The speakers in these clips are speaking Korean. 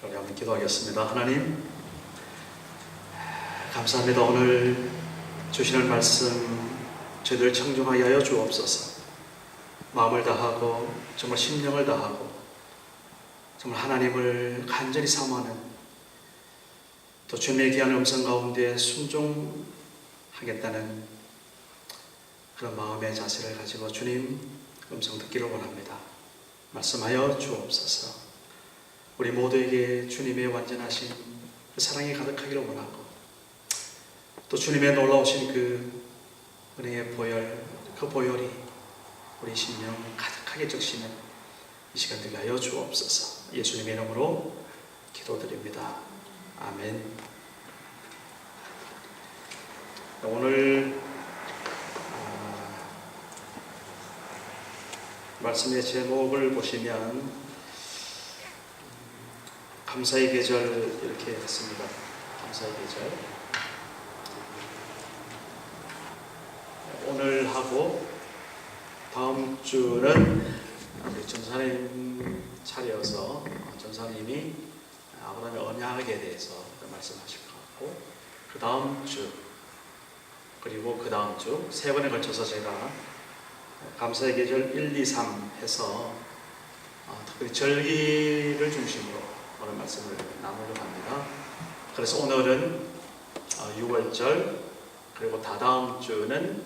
우리 한번 기도하겠습니다. 하나님, 감사합니다. 오늘 주시는 말씀 저희들 청중하게 하여 주옵소서. 마음을 다하고 정말 심령을 다하고 정말 하나님을 간절히 사모하는, 또 주님의 귀한 음성 가운데 순종하겠다는 그런 마음의 자세를 가지고 주님 음성 듣기를 원합니다. 말씀하여 주옵소서. 우리 모두에게 주님의 완전하신 그 사랑이 가득하기를 원하고, 또 주님의 놀라우신 그 은혜의 보혈, 그 보혈이 우리 심령 가득하게 적시는 이 시간 되게 하여 주옵소서. 예수님의 이름으로 기도드립니다. 아멘. 오늘 말씀의 제목을 보시면 감사의 계절 이렇게 했습니다. 감사의 계절. 오늘 하고 다음 주는 우리 전사님 차려서 전사님이 아브라함의 언약에 대해서 말씀하실 것 같고, 그 다음 주 그리고 그 다음 주 세 번에 걸쳐서 제가 감사의 계절 1, 2, 3 해서 특별히 절기를 중심으로 오늘 말씀을 나누려고 합니다. 그래서 오늘은 6월절, 그리고 다다음 주는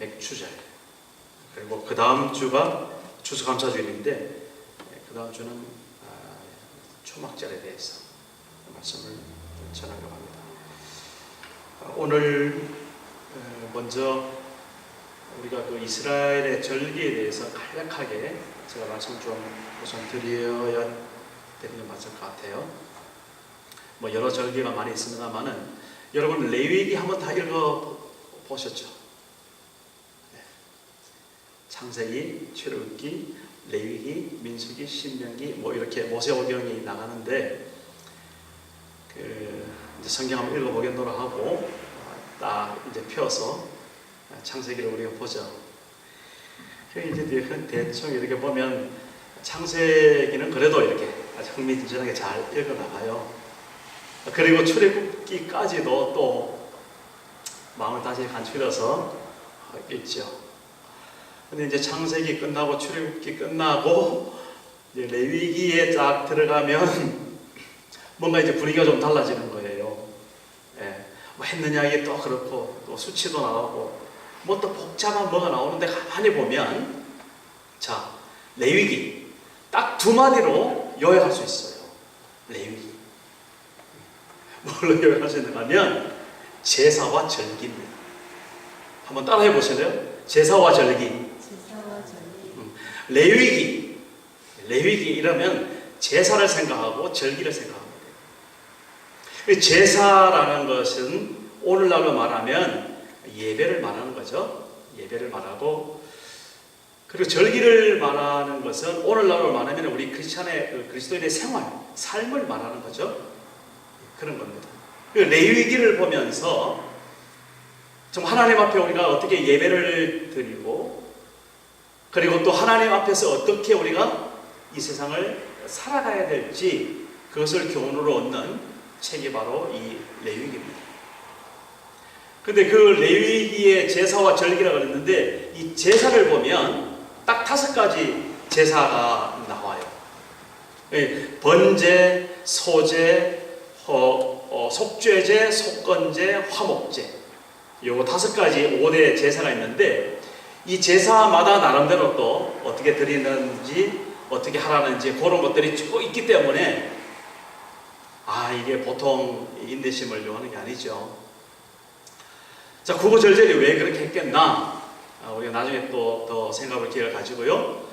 맥추절, 그리고 그 다음 주가 추수감사주일인데 그 다음 주는 초막절에 대해서 말씀을 전하려고 합니다. 오늘 먼저 우리가 그 이스라엘의 절기에 대해서 간략하게 제가 말씀을 좀 우선 드려야 되는 게 맞을 것 같아요. 뭐 여러 절기가 많이 있습니다만은 여러분 레위기 한번 다 읽어 보셨죠? 네. 창세기, 출애굽기, 레위기, 민수기, 신명기 뭐 이렇게 모세오경이 나가는데 이제 성경 한번 읽어 보겠노라 하고 딱 이제 펴서 창세기를 우리가 보죠. 이제 대충 이렇게 보면 창세기는 그래도 이렇게 아주 흥미진진하게 잘 읽어 나가요. 그리고 출애굽기까지도 또 마음을 다시 간추려서 읽죠. 근데 이제 창세기 끝나고 출애굽기 끝나고 이제 레위기에 딱 들어가면 뭔가 이제 분위기가 좀 달라지는 거예요. 예. 뭐 했느냐 이게 또 그렇고 또 수치도 나오고 뭐 또 복잡한 뭐가 나오는데 가만히 보면 자, 레위기 딱 두 마디로 요약할 수 있어요. 레위기 뭘로 요약할 수 있는가 하면 제사와 절기입니다. 한번 따라해 보실래요? 제사와 절기. 레위기 이러면 제사를 생각하고 절기를 생각합니다. 제사라는 것은 오늘날로 말하면 예배를 말하는 거죠. 예배를 말하고, 그리고 절기를 말하는 것은 오늘날로 말하면 우리 그리스도인의 생활, 삶을 말하는 거죠. 그런 겁니다. 레위기를 보면서 좀 하나님 앞에 우리가 어떻게 예배를 드리고, 그리고 또 하나님 앞에서 어떻게 우리가 이 세상을 살아가야 될지 그것을 교훈으로 얻는 책이 바로 이 레위기입니다. 근데 그 레위기의 제사와 절기라고 그랬는데 이 제사를 보면 딱 5가지 제사가 나와요. 번제, 소제, 속죄제, 속건제, 화목제. 요 5가지 5대 제사가 있는데 이 제사마다 나름대로 또 어떻게 드리는지 어떻게 하라는지 그런 것들이 쭉 있기 때문에 이게 보통 인내심을 요하는 게 아니죠. 자, 구구절절이 왜 그렇게 했겠나? 우리가 나중에 또 더 생각할 기회를 가지고요.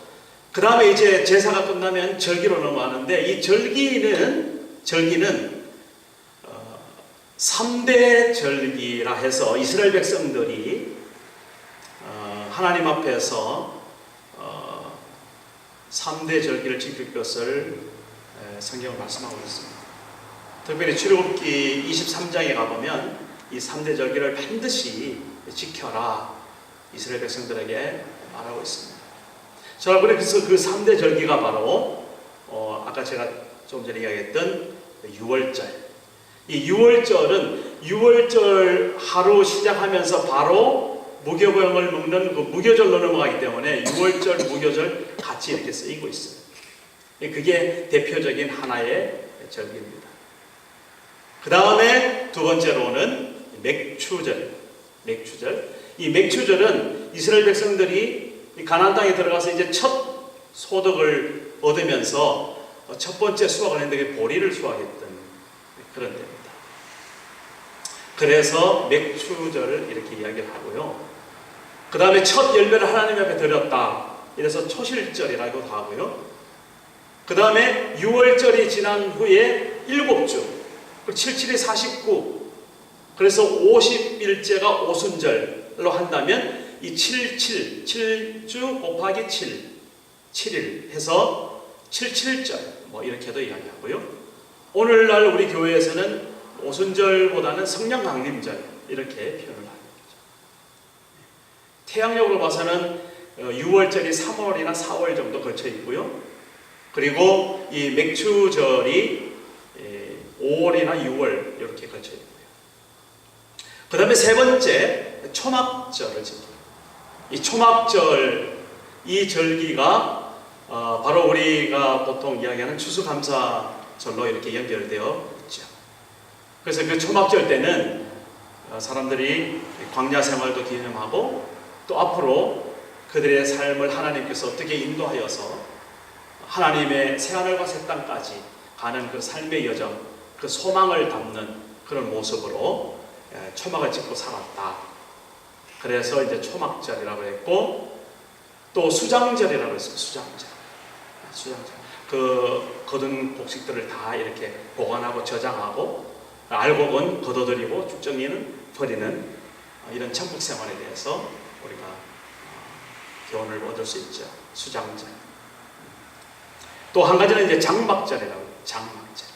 그 다음에 이제 제사가 끝나면 절기로 넘어가는데 이 절기는 3대 절기라 해서 이스라엘 백성들이 하나님 앞에서 3대 절기를 지킬 것을 성경을 말씀하고 있습니다. 특별히 출애굽기 23장에 가보면 이 3대 절기를 반드시 지켜라 이스라엘 백성들에게 말하고 있습니다. 자, 그래서 그 3대 절기가 바로 아까 제가 좀 전에 이야기했던 유월절. 이 유월절은 유월절 하루 시작하면서 바로 무교병을 먹는 그 무교절로 넘어가기 때문에 유월절, 무교절 같이 이렇게 쓰이고 있어요. 그게 대표적인 하나의 절기입니다. 그 다음에 두 번째로는 맥추절. 이 맥추절은 이스라엘 백성들이 가나안 땅에 들어가서 이제 첫 소득을 얻으면서 첫 번째 수확을 했는데 보리를 수확했던 그런 때입니다. 그래서 맥추절을 이렇게 이야기를 하고요. 그 다음에 첫 열매를 하나님 앞에 드렸다. 이래서 초실절이라고도 하고요. 그 다음에 6월절이 지난 후에 7주, 77이 49, 그래서 50일째가 오순절로 한다면 이 7주 곱하기 7일 해서 77절 뭐 이렇게도 이야기하고요. 오늘날 우리 교회에서는 오순절보다는 성령 강림절 이렇게 표현을 하는 거죠. 태양력으로 봐서는 6월절이 3월이나 4월 정도 걸쳐 있고요. 그리고 이 맥추절이 5월이나 6월 이렇게 걸쳐 있고요. 그 다음에 세 번째 초막절을 지킵니다. 이 초막절, 이 절기가 바로 우리가 보통 이야기하는 추수감사절로 이렇게 연결되어 있죠. 그래서 그 초막절 때는 사람들이 광야 생활도 기념하고 또 앞으로 그들의 삶을 하나님께서 어떻게 인도하여서 하나님의 새하늘과 새 땅까지 가는 그 삶의 여정, 그 소망을 담는 그런 모습으로 초막을 짓고 살았다. 그래서 이제 초막절이라고 했고 또 수장절이라고 했어요. 수장절. 그 거둔 곡식들을 다 이렇게 보관하고 저장하고 알곡은 걷어들이고 쭉정이는 버리는 이런 천국 생활에 대해서 우리가 교훈을 얻을 수 있죠. 수장절. 또 한 가지는 이제 장막절이라고 해요. 장막절.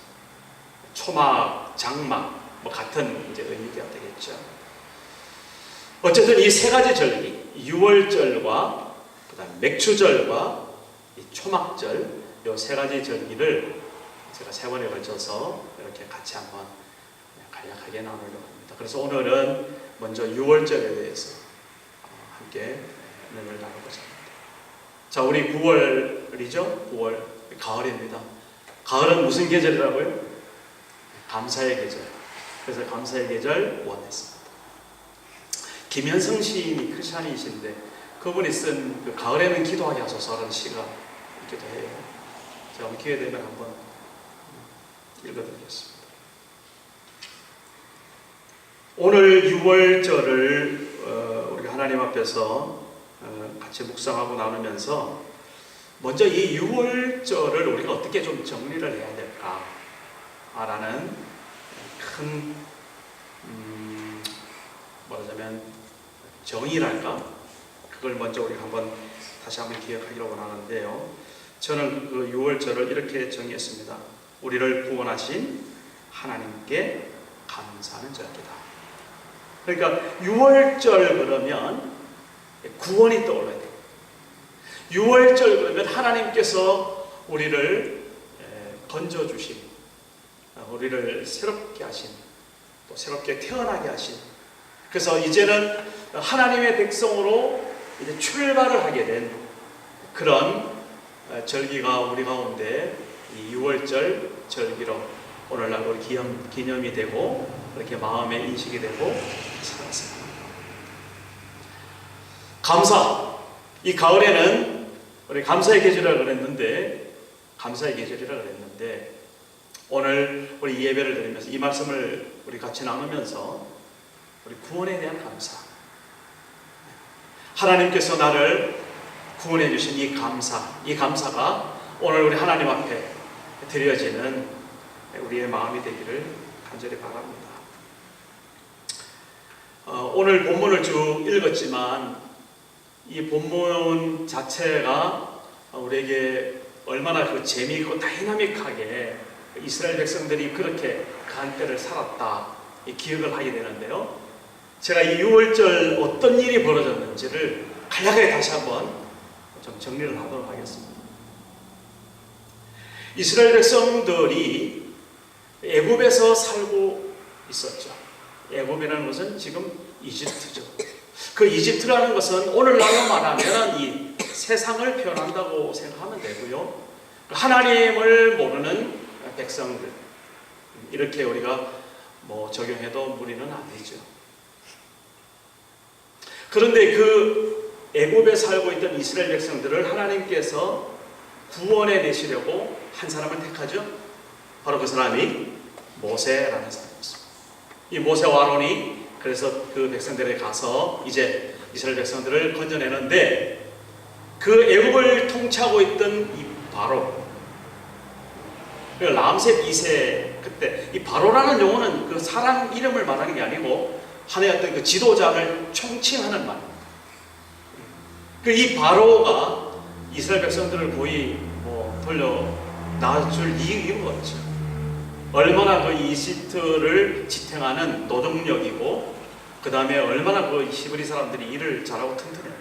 초막, 장막 뭐 같은 이제 의미가 되겠죠. 어쨌든 이 세 가지 절기, 유월절과 그다음 맥추절과 이 초막절, 이 세 가지 절기를 제가 세 번에 걸쳐서 이렇게 같이 한번 간략하게 나누려고 합니다. 그래서 오늘은 먼저 유월절에 대해서 함께 은혜를 나누고자 합니다. 자, 우리 9월이죠. 9월 가을입니다. 가을은 무슨 계절이라고요? 감사의 계절. 그래서 감사의 계절 원했습니다. 김현성 시인이 크리스찬이신데 그분이 쓴 그 가을에는 기도하게 하소서라는 시가 있기도 해요. 제가 기회 되면 한번 읽어드리겠습니다. 오늘 6월절을 우리가 하나님 앞에서 같이 묵상하고 나누면서 먼저 이 6월절을 우리가 어떻게 좀 정리를 해야 될까라는 큰 말하자면 정의랄까? 그걸 먼저 우리가 다시 한번 기억하기로 원하는데요. 저는 그 6월절을 이렇게 정의했습니다. 우리를 구원하신 하나님께 감사하는 절기다. 그러니까 6월절 그러면 구원이 떠올라야 돼요. 6월절 그러면 하나님께서 우리를 건져주신, 우리를 새롭게 하신, 또 새롭게 태어나게 하신, 그래서 이제는 하나님의 백성으로 이제 출발을 하게 된 그런 절기가 우리 가운데 이 6월절 절기로 오늘날 우리 기념이 되고 이렇게 마음에 인식이 되고 살았습니다. 감사. 이 가을에는 우리 감사의 계절이라고 그랬는데 오늘 우리 예배를 드리면서 이 말씀을 우리 같이 나누면서 우리 구원에 대한 감사, 하나님께서 나를 구원해 주신 이 감사가 오늘 우리 하나님 앞에 드려지는 우리의 마음이 되기를 간절히 바랍니다. 오늘 본문을 쭉 읽었지만 이 본문 자체가 우리에게 얼마나 그 재미있고 다이나믹하게 이스라엘 백성들이 그렇게 한때를 살았다 이 기억을 하게 되는데요. 제가 이 6월절 어떤 일이 벌어졌는지를 간략하게 다시 한번 좀 정리를 하도록 하겠습니다. 이스라엘 백성들이 애굽에서 살고 있었죠. 애굽이라는 것은 지금 이집트죠. 그 이집트라는 것은 오늘날로 말하면 이 세상을 표현한다고 생각하면 되고요. 하나님을 모르는 백성들, 이렇게 우리가 적용해도 무리는 아니죠. 그런데 그 애굽에 살고 있던 이스라엘 백성들을 하나님께서 구원해 내시려고 한 사람을 택하죠. 바로 그 사람이 모세라는 사람이었습니다. 이 모세와 아론이 그래서 그 백성들에 가서 이제 이스라엘 백성들을 건져내는데, 그 애굽을 통치하고 있던 이 바로, 람셋 2세, 그때 이 바로라는 용어는 그 사람 이름을 말하는 게 아니고 하나의 어떤 그 지도자를 총칭하는 말입니다. 그 이 바로가 이스라엘 백성들을 거의 돌려 놔줄 이유가 없죠. 얼마나 그 이집트를 지탱하는 노동력이고, 그 다음에 얼마나 그 히브리 사람들이 일을 잘하고 튼튼해요.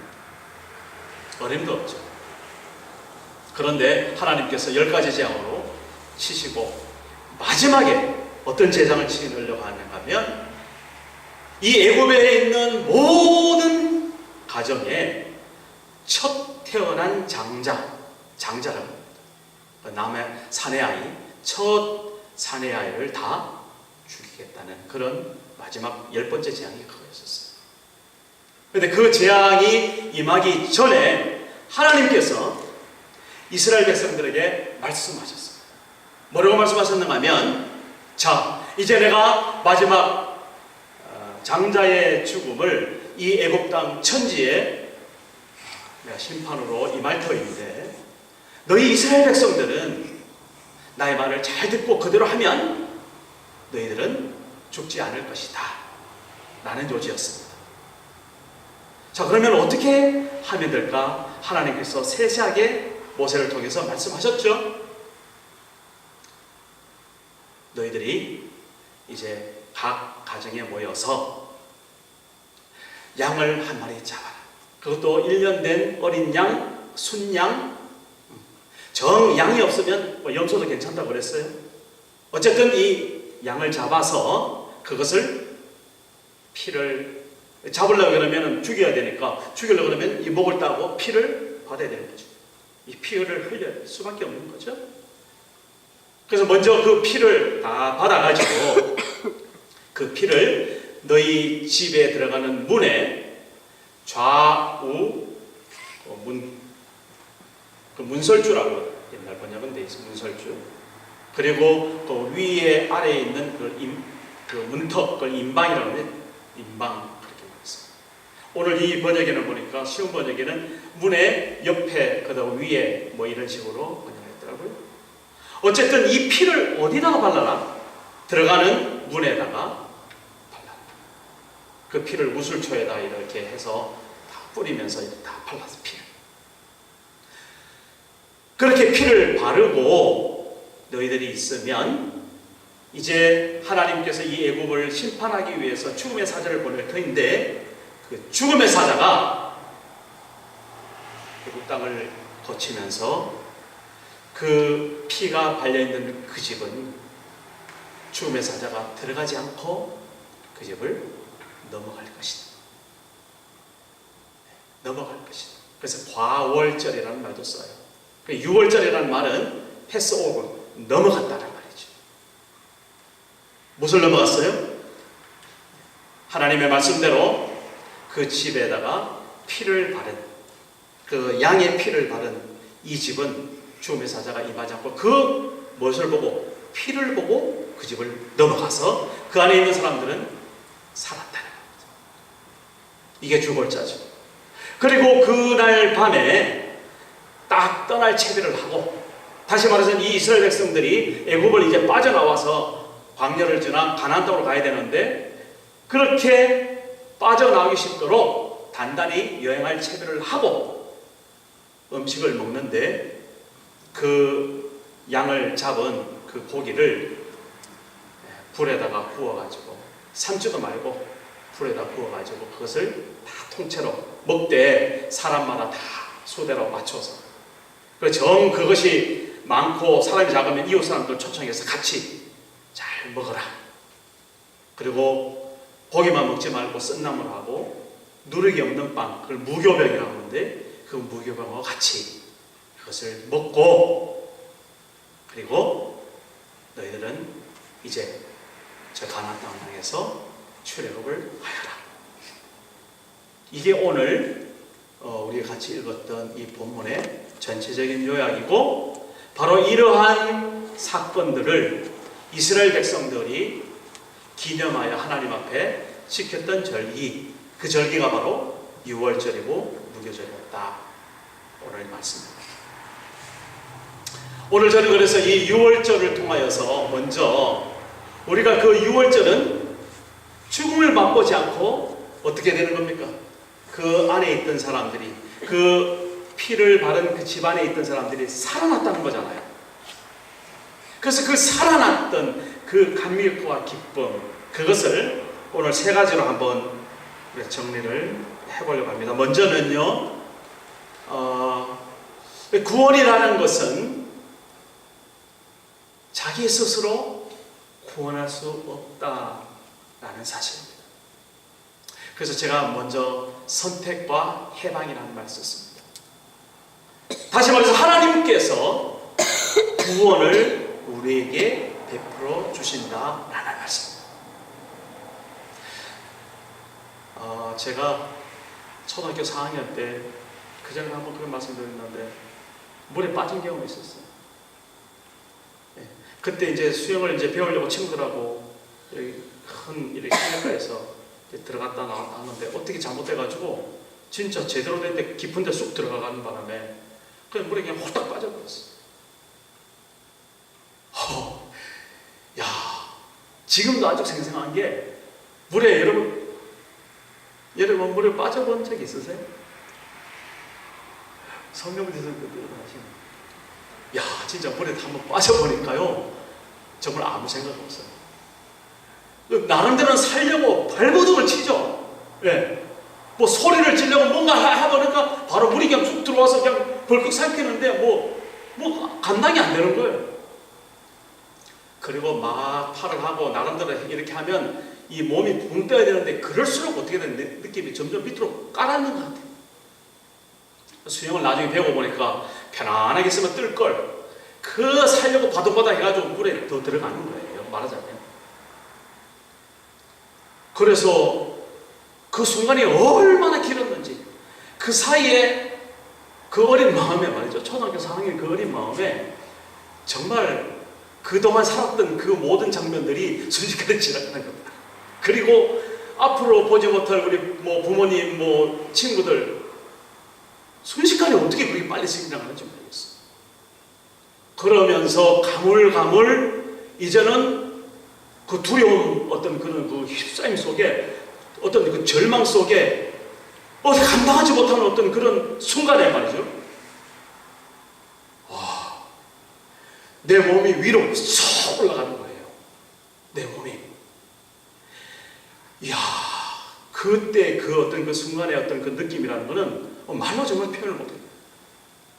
어림도 없죠. 그런데 하나님께서 10가지 재앙으로 치시고, 마지막에 어떤 재앙을 치려고 하는가 하면, 이 애굽에 있는 모든 가정에 첫 태어난 장자라고 합니다. 남의 사내아이, 첫 사내아이를 다 죽이겠다는 그런 마지막 10번째 재앙이 그거였었어요. 그런데 그 재앙이 임하기 전에 하나님께서 이스라엘 백성들에게 말씀하셨어요. 뭐라고 말씀하셨는가 하면, 자, 이제 내가 마지막 장자의 죽음을 이 애굽 땅 천지에 내가 심판으로 임할 터인데, 너희 이스라엘 백성들은 나의 말을 잘 듣고 그대로 하면 너희들은 죽지 않을 것이다 라는 조지였습니다. 자, 그러면 어떻게 하면 될까? 하나님께서 세세하게 모세를 통해서 말씀하셨죠. 너희들이 이제 각 가정에 모여서 양을 한 마리 잡아라. 그것도 1년 된 어린 양, 순양, 양이 없으면 염소도 괜찮다고 그랬어요. 어쨌든 이 양을 잡아서 그것을 피를 잡으려고 그러면 죽여야 되니까, 죽이려고 그러면 이 목을 따고 피를 받아야 되는 거죠. 이 피를 흘릴 수밖에 없는 거죠. 그래서 먼저 그 피를 다 받아가지고 그 피를 너희 집에 들어가는 문에 좌우 문설주라고 옛날 번역은 돼 있어. 문설주. 그리고 또 위에 아래에 있는 그 문턱, 그걸 임방이라고 하는데, 임방 그렇게 말했습니다. 오늘 이 번역에는 보니까 쉬운 번역에는 문의 옆에 그다음 위에 이런 식으로 번역했더라고요. 어쨌든 이 피를 어디다가 발라라? 들어가는 문에다가 발라. 그 피를 무술초에다 이렇게 해서 다 뿌리면서 이렇게 다 발라서 피를. 그렇게 피를 바르고 너희들이 있으면 이제 하나님께서 이 애굽을 심판하기 위해서 죽음의 사자를 보낼 터인데, 그 죽음의 사자가 애굽 땅을 거치면서 그 피가 발려있는 그 집은 죽음의 사자가 들어가지 않고 그 집을 넘어갈 것이다. 넘어갈 것이다. 그래서 과월절이라는 말도 써요. 6월절이라는 말은 패스오버, 넘어갔다는 말이죠. 무엇을 넘어갔어요? 하나님의 말씀대로 그 집에다가 피를 바른, 그 양의 피를 바른 이 집은 죽음의 사자가 임하지 않고 그 무엇을 보고? 피를 보고 그 집을 넘어가서 그 안에 있는 사람들은 살았다는 겁니다. 이게 6월자죠. 그리고 그날 밤에 딱 떠날 채비를 하고, 다시 말해서 이 이스라엘 백성들이 애굽을 이제 빠져나와서 광야를 지나 가나안 땅으로 가야 되는데, 그렇게 빠져나오기 쉽도록 단단히 여행할 채비를 하고 음식을 먹는데, 그 양을 잡은 그 고기를 불에다가 구워가지고, 삶지도 말고 불에다 구워가지고 그것을 다 통째로 먹되 사람마다 다 수대로 맞춰서, 그것이 많고 사람이 작으면 이웃 사람들 초청해서 같이 잘 먹어라. 그리고 고기만 먹지 말고 쓴나물하고 누룩이 없는 빵, 그걸 무교병이라고 하는데 그 무교병하고 같이 그것을 먹고, 그리고 너희들은 이제 저 가나안 땅을 향해서 출애굽을 하여라. 이게 오늘 우리가 같이 읽었던 이 본문의 전체적인 요약이고, 바로 이러한 사건들을 이스라엘 백성들이 기념하여 하나님 앞에 지켰던 절기, 그 절기가 바로 유월절이고 무교절이었다. 오늘 말씀입니다. 오늘 저는 그래서 이 유월절을 통하여서 먼저 우리가 그 유월절은 죽음을 맛보지 않고 어떻게 되는 겁니까? 그 안에 있던 사람들이, 그 피를 바른 그 집안에 있던 사람들이 살아났다는 거잖아요. 그래서 그 살아났던 그 감격과 기쁨, 그것을 오늘 세 가지로 한번 정리를 해보려고 합니다. 먼저는요, 구원이라는 것은 자기 스스로 구원할 수 없다라는 사실입니다. 그래서 제가 먼저 선택과 해방이라는 말을 썼습니다. 다시 말해서 하나님께서 구원을 우리에게 베풀어 주신다라는 말씀입니다. 제가 초등학교 4학년 때 그전에 한번 그런 말씀 드렸는데 물에 빠진 경험이 있었어요. 그때 이제 수영을 이제 배우려고 친구들하고 여기 큰 이렇게 해변가에서 들어갔다 나왔는데 어떻게 잘못돼가지고 진짜 제대로 된 데 깊은 데 쑥 들어가는 바람에 그냥 물에 그냥 홀딱 빠져버렸어. 야, 지금도 아직 생생한 게 물에 여러분 물에 빠져본 적 있으세요? 성경에서 하시는. 야, 진짜 물에 한번 빠져보니까요, 정말 아무 생각 없어요. 나름대로는 살려고 발버둥을 치죠. 예. 뭐 소리를 지르려고 뭔가 해보니까 바로 물이 그냥 쭉 들어와서 그냥 벌컥 삼키는데 뭐 감당이 안 되는 거예요. 그리고 막 팔을 하고 나름대로 이렇게 하면 이 몸이 붕 떠야 되는데 그럴수록 어떻게 되는 느낌이 점점 밑으로 깔아있는 것 같아요. 수영을 나중에 배워보니까 편안하게 있으면 뜰걸. 그 살려고 바둥바둥 해가지고 물에 더 들어가는 거예요, 말하자면. 그래서 그 순간이 얼마나 길었는지, 그 사이에 그 어린 마음에 말이죠, 초등학교 4학년 그 어린 마음에 정말 그동안 살았던 그 모든 장면들이 순식간에 지나가는 겁니다. 그리고 앞으로 보지 못할 우리 뭐 부모님, 뭐 친구들, 순식간에 어떻게 그렇게 빨리 지나가는지 모르겠어. 그러면서 가물가물 이제는 그 두려움, 어떤 그런 그 휩싸임 속에, 어떤 그 절망 속에 감당하지 못하는 어떤 그런 순간에 말이죠. 와, 내 몸이 위로 쏙 올라가는 거예요. 내 몸이. 이야, 그때 그 어떤 그 순간의 어떤 그 느낌이라는 거는 말로 정말 표현을 못해요.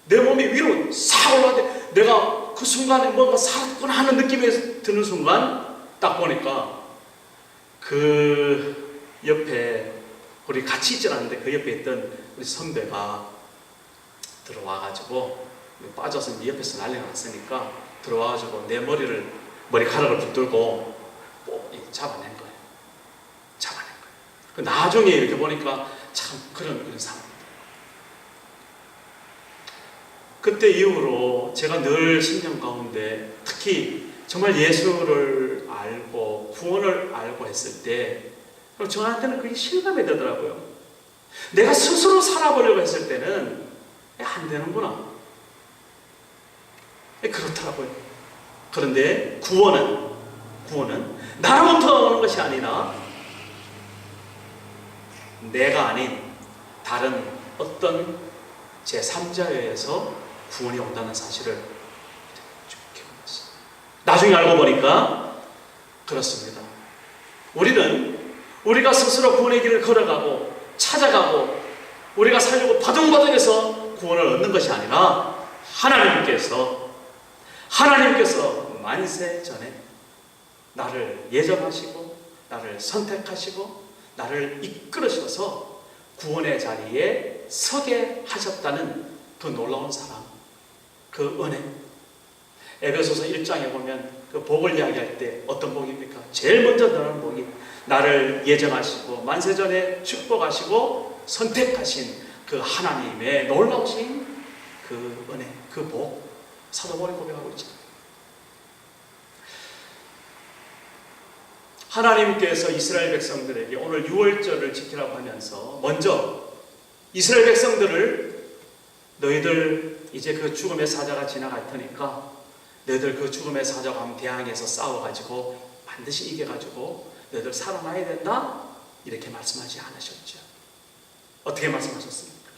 내 몸이 위로 싹 올라가는데 내가 그 순간에 뭔가 살았구나 하는 느낌이 드는 순간 딱 보니까 그 옆에 우리 같이 있지 않았는데 그 옆에 있던 우리 선배가 들어와가지고 빠져서 옆에서 난리가 났으니까 들어와가지고 내 머리카락을 붙들고 꼭 잡아낸 거예요. 잡아낸 거예요. 나중에 이렇게 보니까 참 그런 상황입니다. 그때 이후로 제가 늘 신경 가운데 특히 정말 예수를 알고 구원을 알고 했을 때 저한테는 그게 실감이 되더라고요. 내가 스스로 살아보려고 했을 때는 안 되는구나. 그렇더라고요. 그런데 구원은 나로부터 오는 것이 아니라 내가 아닌 다른 어떤 제3자에 의해서 구원이 온다는 사실을 경험했어요. 나중에 알고 보니까 그렇습니다. 우리가 스스로 구원의 길을 걸어가고 찾아가고 우리가 살려고 바둥바둥해서 구원을 얻는 것이 아니라 하나님께서 하나님께서 만세 전에 나를 예정하시고 나를 선택하시고 나를 이끌으셔서 구원의 자리에 서게 하셨다는 그 놀라운 사랑, 그 은혜. 에베소서 1장에 보면 그 복을 이야기할 때 어떤 복입니까? 제일 먼저 나는 복이 나를 예정하시고 만세전에 축복하시고 선택하신 그 하나님의 놀라우신 그 은혜, 그 복, 사도 바울이 고백하고 있죠. 하나님께서 이스라엘 백성들에게 오늘 유월절을 지키라고 하면서 먼저 이스라엘 백성들을 너희들 이제 그 죽음의 사자가 지나갈 테니까 너희들 그 죽음의 사자와 함께 대항해서 싸워가지고 반드시 이겨가지고 너희들 살아나야 된다, 이렇게 말씀하지 않으셨죠. 어떻게 말씀하셨습니까?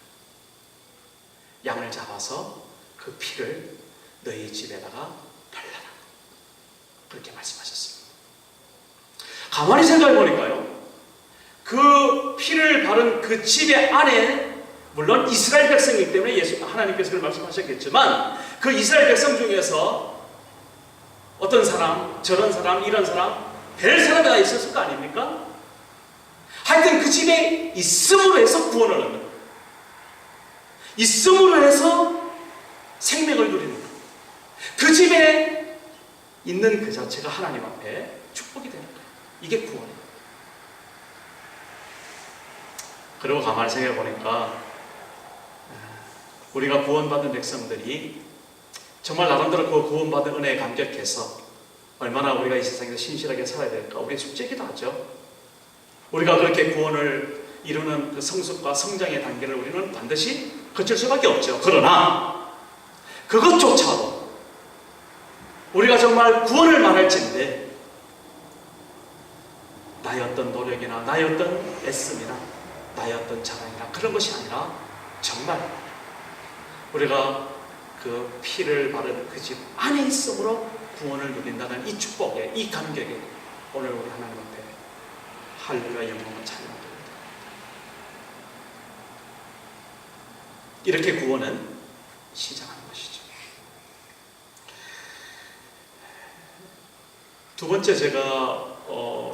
양을 잡아서 그 피를 너희 집에다가 발라라, 그렇게 말씀하셨습니다. 가만히 생각해 보니까요, 그 피를 바른 그 집의 안에 물론 이스라엘 백성이기 때문에 하나님께서 그걸 말씀하셨겠지만 그 이스라엘 백성 중에서 어떤 사람, 저런 사람, 이런 사람, 별 사람이 다 있었을 거 아닙니까? 하여튼 그 집에 있음으로 해서 구원을 얻는 거예요. 있음으로 해서 생명을 누리는 거예요. 그 집에 있는 그 자체가 하나님 앞에 축복이 되는 거예요. 이게 구원이에요. 그리고 가만히 생각해 보니까 우리가 구원받은 백성들이 정말 나름대로 그 구원받은 은혜에 감격해서 얼마나 우리가 이 세상에서 신실하게 살아야 될까 우리 숙제이기도 하죠. 우리가 그렇게 구원을 이루는 그 성숙과 성장의 단계를 우리는 반드시 거칠 수밖에 없죠. 그러나 그것조차도 우리가 정말 구원을 말할진데 나의 어떤 노력이나 나의 어떤 애씀이나 나의 어떤 자랑이나 그런 것이 아니라 정말 우리가 그 피를 바른 그 집 안에 있음으로 구원을 누린다는 이 축복에, 이 감격에 오늘 우리 하나님 앞에 할렐루야 영광을 찬양합니다. 이렇게 구원은 시작하는 것이죠. 두 번째, 제가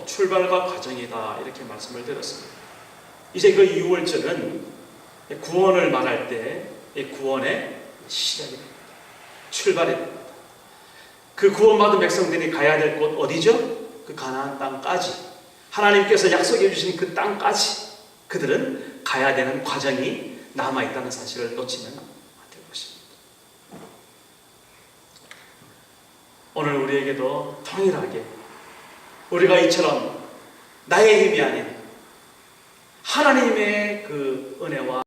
출발과 과정이다 이렇게 말씀을 드렸습니다. 이제 그 6월절은 구원을 말할 때 구원의 시작이 됩니다. 출발이 됩니다. 그 구원받은 백성들이 가야 될 곳 어디죠? 그 가나안 땅까지, 하나님께서 약속해 주신 그 땅까지 그들은 가야 되는 과정이 남아있다는 사실을 놓치면 안 될 것입니다. 오늘 우리에게도 동일하게 우리가 이처럼 나의 힘이 아닌 하나님의 그 은혜와